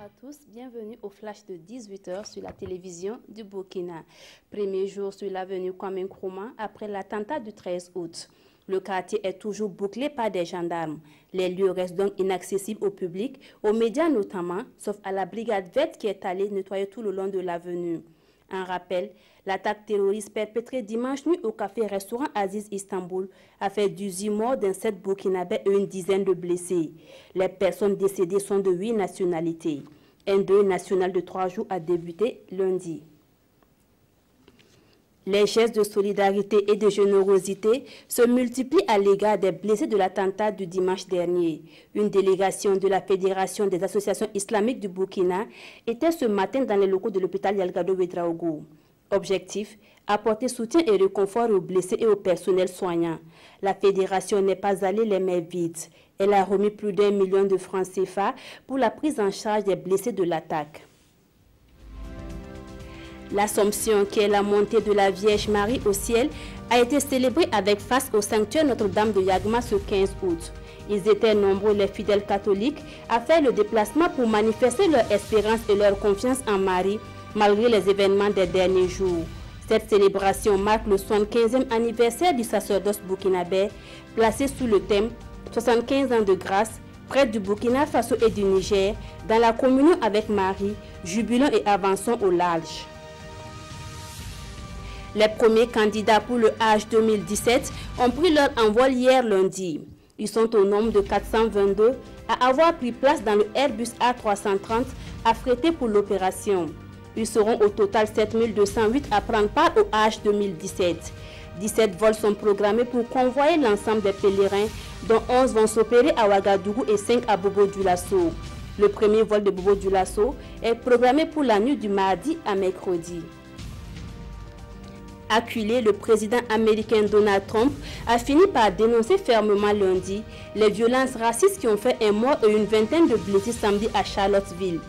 à tous, bienvenue au flash de 18h sur la télévision du Burkina. Premier jour sur l'avenue Kwame Nkrumah après l'attentat du 13 août. Le quartier est toujours bouclé par des gendarmes. Les lieux restent donc inaccessibles au public, aux médias notamment, sauf à la brigade verte qui est allée nettoyer tout le long de l'avenue. Un rappel, l'attaque terroriste perpétrée dimanche nuit au café-restaurant Aziz Istanbul a fait 18 morts dans 7 burkinabés et une dizaine de blessés. Les personnes décédées sont de 8 nationalités. Un deuil national de 3 jours a débuté lundi. Les gestes de solidarité et de générosité se multiplient à l'égard des blessés de l'attentat du dimanche dernier. Une délégation de la Fédération des associations islamiques du Burkina était ce matin dans les locaux de l'hôpital Yalgado Ouedraogo. Objectif, apporter soutien et réconfort aux blessés et au personnel soignant. La fédération n'est pas allée les mains vides. Elle a remis plus d'1 million de francs CFA pour la prise en charge des blessés de l'attaque. L'Assomption, qui est la montée de la Vierge Marie au ciel, a été célébrée avec face au sanctuaire Notre-Dame de Yagma ce 15 août. Ils étaient nombreux, les fidèles catholiques, à faire le déplacement pour manifester leur espérance et leur confiance en Marie, malgré les événements des derniers jours. Cette célébration marque le 75e anniversaire du sacerdoce burkinabé, placé sous le thème « 75 ans de grâce », près du Burkina Faso et du Niger, dans la communion avec Marie, jubilons et avançons au large. Les premiers candidats pour le Hajj 2017 ont pris leur envol hier lundi. Ils sont au nombre de 422 à avoir pris place dans le Airbus A330 affrété pour l'opération. Ils seront au total 7208 à prendre part au Hajj 2017. 17 vols sont programmés pour convoyer l'ensemble des pèlerins, dont 11 vont s'opérer à Ouagadougou et 5 à Bobo-Dioulasso. Le premier vol de Bobo-Dioulasso est programmé pour la nuit du mardi à mercredi. Acculé, le président américain Donald Trump a fini par dénoncer fermement lundi les violences racistes qui ont fait un mort et une vingtaine de blessés samedi à Charlottesville.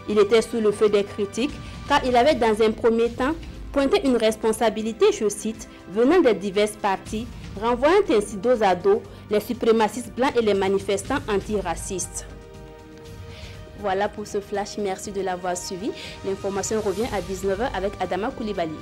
Il était sous le feu des critiques car il avait dans un premier temps pointé une responsabilité, je cite, venant des diverses parties, renvoyant ainsi dos à dos les suprémacistes blancs et les manifestants antiracistes. Voilà pour ce flash, merci de l'avoir suivi. L'information revient à 19h avec Adama Koulibaly.